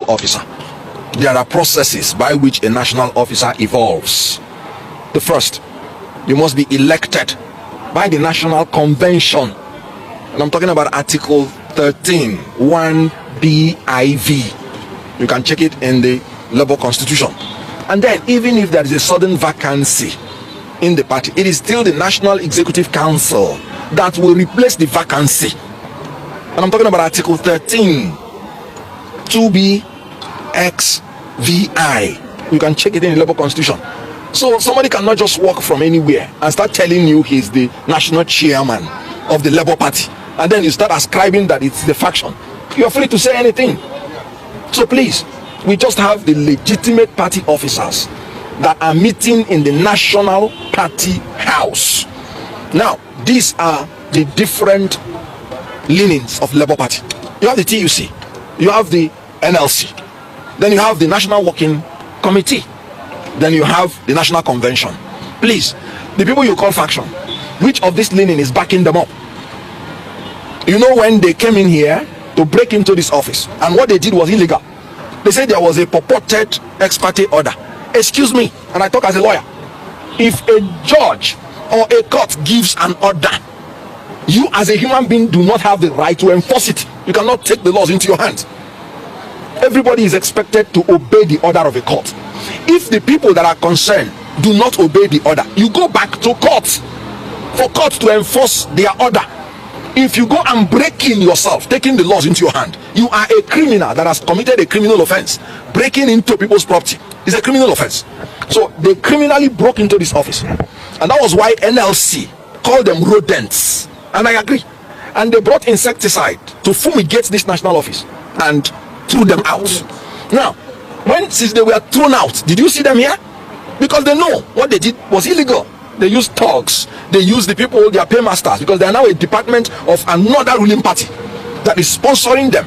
officer. There are processes by which a national officer evolves. The first, you must be elected by the National Convention. And I'm talking about Article 13, 1BIV. You can check it in the Labour Constitution. And then, even if there is a sudden vacancy in the party, it is still the National Executive Council that will replace the vacancy. And I'm talking about Article 13, 2BXVI. You can check it in the Labour Constitution. So somebody cannot just walk from anywhere and start telling you he's the national chairman of the Labour Party, and then you start ascribing that it's the faction. You're free to say anything. So please, we just have the legitimate party officers that are meeting in the National Party House. Now, these are the different leanings of Labour Party. You have the TUC, you have the NLC, then you have the National Working Committee, then you have the National Convention. Please, the people you call faction, which of this leaning is backing them up? You know, when they came in here to break into this office, and what they did was illegal. They said there was a purported ex parte order. Excuse me, and I talk as a lawyer. If a judge or a court gives an order, you as a human being do not have the right to enforce it. You cannot take the laws into your hands. Everybody is expected to obey the order of a court. If the people that are concerned do not obey the order, you go back to court for court to enforce their order. If you go and break in yourself, taking the laws into your hand, you are a criminal that has committed a criminal offense. Breaking into people's property is a criminal offense. So they criminally broke into this office, and that was why NLC called them rodents, and I agree. And they brought insecticide to fumigate this national office and threw them out. Now, since they were thrown out, did you see them here? Because they know what they did was illegal. They use thugs, they use the people, their paymasters, because they are now a department of another ruling party that is sponsoring them.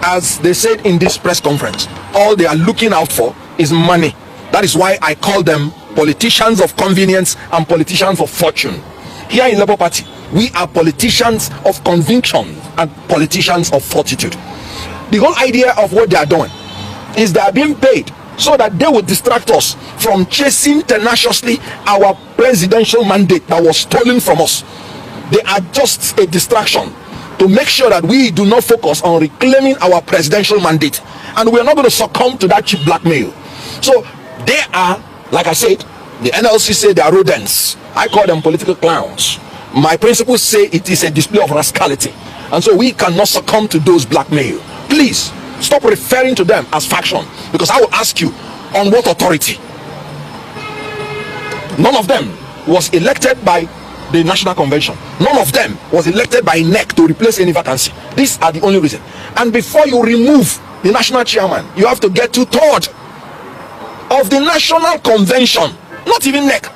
As they said in this press conference, all they are looking out for is money. That is why I call them politicians of convenience and politicians of fortune. Here in Labour Party, we are politicians of conviction and politicians of fortitude. The whole idea of what they are doing is they are being paid so that they will distract us from chasing tenaciously our presidential mandate that was stolen from us. They are just a distraction to make sure that we do not focus on reclaiming our presidential mandate, and we are not going to succumb to that cheap blackmail. So they are, like I said, the NLC say they are rodents. I call them political clowns. My principles say it is a display of rascality, and so we cannot succumb to those blackmail. Please stop referring to them as faction, because I will ask you, on what authority? None of them was elected by the National Convention. None of them was elected by NEC to replace any vacancy. These are the only reason. And before you remove the national chairman, you have to get 2/3 of the National Convention, not even NEC.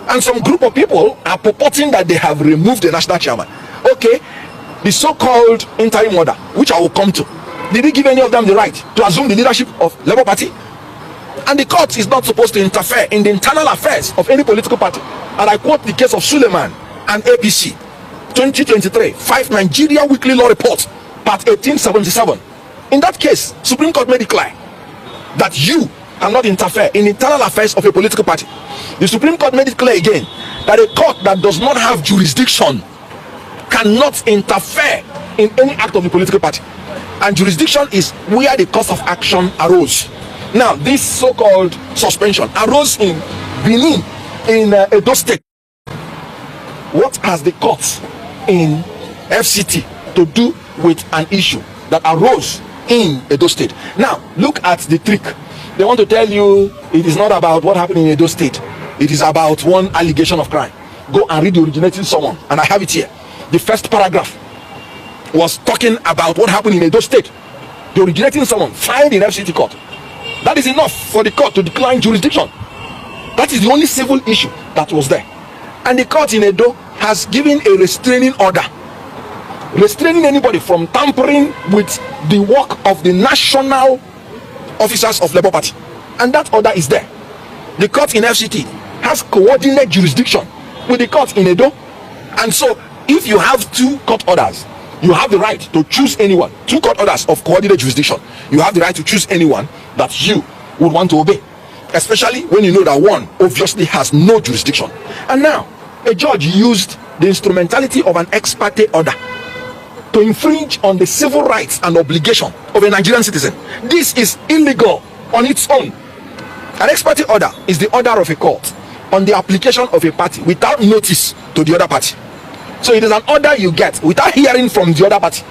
And some group of people are purporting that they have removed the national chairman. Okay, the so-called interim order, which I will come to, did he give any of them the right to assume the leadership of Labour Party? And the court is not supposed to interfere in the internal affairs of any political party. And I quote the case of Suleiman and APC, 2023, 5 Nigeria Weekly Law Report, part 1877. In that case, Supreme Court made it clear that you cannot interfere in internal affairs of a political party. The Supreme Court made it clear again that a court that does not have jurisdiction cannot interfere in any act of the political party. And jurisdiction is where the cause of action arose. Now, this so-called suspension arose in Benin, in Edo State. What has the court in FCT to do with an issue that arose in Edo State? Now, look at the trick. They want to tell you it is not about what happened in Edo State. It is about one allegation of crime. Go and read the originating summons, and I have it here. The first paragraph was talking about what happened in Edo State. The originating summons filed in FCT court. That is enough for the court to decline jurisdiction. That is the only civil issue that was there. And the court in Edo has given a restraining order, restraining anybody from tampering with the work of the national officers of Labour Party. And that order is there. The court in FCT has coordinate jurisdiction with the court in Edo. And so if you have two court orders You have the right to choose anyone. 2 court orders of coordinated jurisdiction. You have the right to choose anyone that you would want to obey, especially when you know that one obviously has no jurisdiction. And now, a judge used the instrumentality of an ex parte order to infringe on the civil rights and obligation of a Nigerian citizen. This is illegal on its own. An ex parte order is the order of a court on the application of a party without notice to the other party. So it is an order you get without hearing from the other party.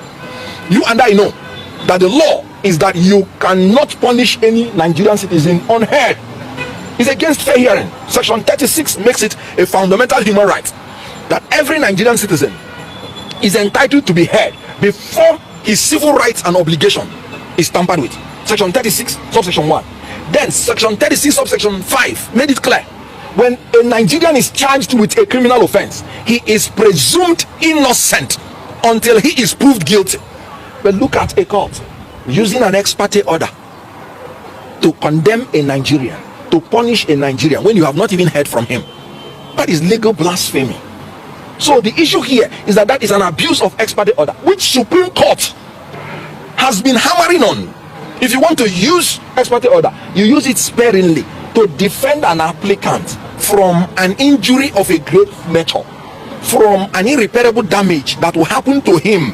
You and I know that the law is that you cannot punish any Nigerian citizen unheard. It's against fair hearing. Section 36 makes it a fundamental human right that every Nigerian citizen is entitled to be heard before his civil rights and obligation is tampered with. Section 36 subsection 1. Then section 36 subsection 5 made it clear, when a Nigerian is charged with a criminal offense, he is presumed innocent until he is proved guilty. But look at a court using an ex parte order to condemn a Nigerian, to punish a Nigerian when you have not even heard from him. That is legal blasphemy. So the issue here is that is an abuse of ex parte order, which Supreme Court has been hammering on. If you want to use ex parte order, you use it sparingly to defend an applicant from an injury of a great nature, from an irreparable damage that will happen to him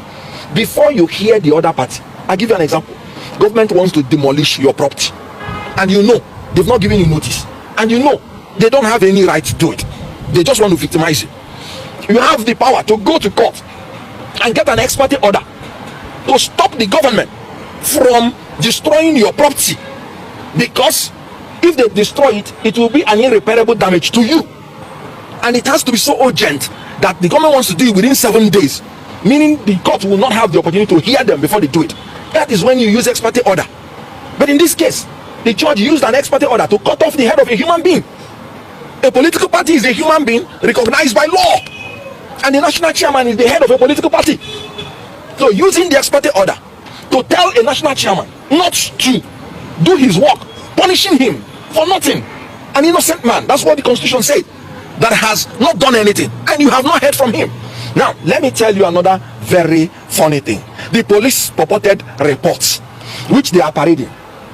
before you hear the other party. I'll give you an example. Government wants to demolish your property, and you know they've not given you notice, and you know they don't have any right to do it. They just want to victimize you. You have the power to go to court and get an ex parte order to stop the government from destroying your property, because if they destroy it, it will be an irreparable damage to you, and it has to be so urgent that the government wants to do it within 7 days, meaning the court will not have the opportunity to hear them before they do it. That is when you use ex parte order. But in this case, the judge used an ex parte order to cut off the head of a human being. A political party is a human being recognized by law, and the national chairman is the head of a political party. So using the ex parte order to tell a national chairman not to do his work, punishing him for nothing, an innocent man, that's what the constitution said, that has not done anything, and you have not heard from him. Now let me tell you another very funny thing. The police purported reports which they are parading,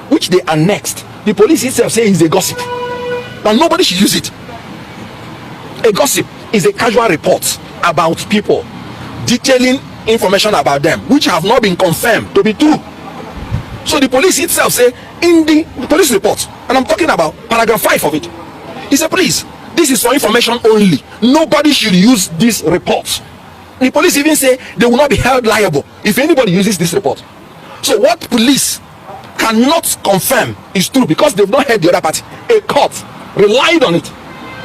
which they annexed, the police itself says is a gossip, and nobody should use it. A gossip is a casual report about people, detailing information about them which have not been confirmed to be true. So the police itself say in the police report, and I'm talking about paragraph 5 of it, he said, please, this is for information only, nobody should use this report. The police even say they will not be held liable if anybody uses this report. So what police cannot confirm is true because they've not heard the other party. A court relied on it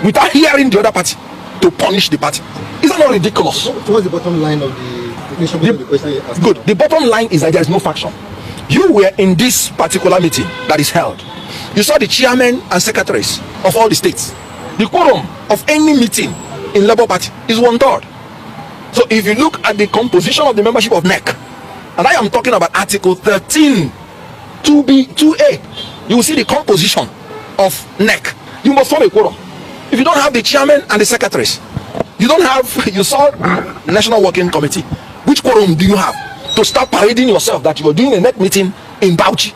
without hearing the other party to punish the party. Is that not ridiculous? What's the bottom line of the question? Good. The bottom line is that there is no faction. You were in this particular meeting that is held. You saw the chairmen and secretaries of all the states. The quorum of any meeting in Labour Party is 1/3. So if you look at the composition of the membership of NEC, and I am talking about Article 13, 2B, 2A, you will see the composition of NEC. You must form a quorum. If you don't have the chairman and the secretaries, you don't have, you saw the National Working Committee. Which quorum do you have to start parading yourself that you are doing a NEC meeting in Bauchi?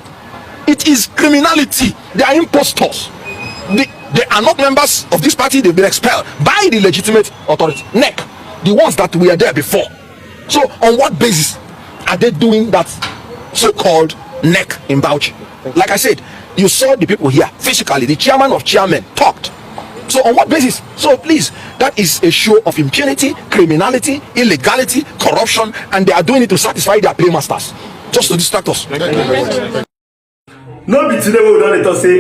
It is criminality. They are impostors. They are not members of this party. They've been expelled by the legitimate authority, NEC, the ones that were there before. So on what basis are they doing that so-called NEC in Bauchi? Like I said, you saw the people here physically. The chairman of chairmen talked. So on what basis? So please, that is a show of impunity, criminality, illegality, corruption, and they are doing it to satisfy their paymasters, just to distract us. No be today we don't let us say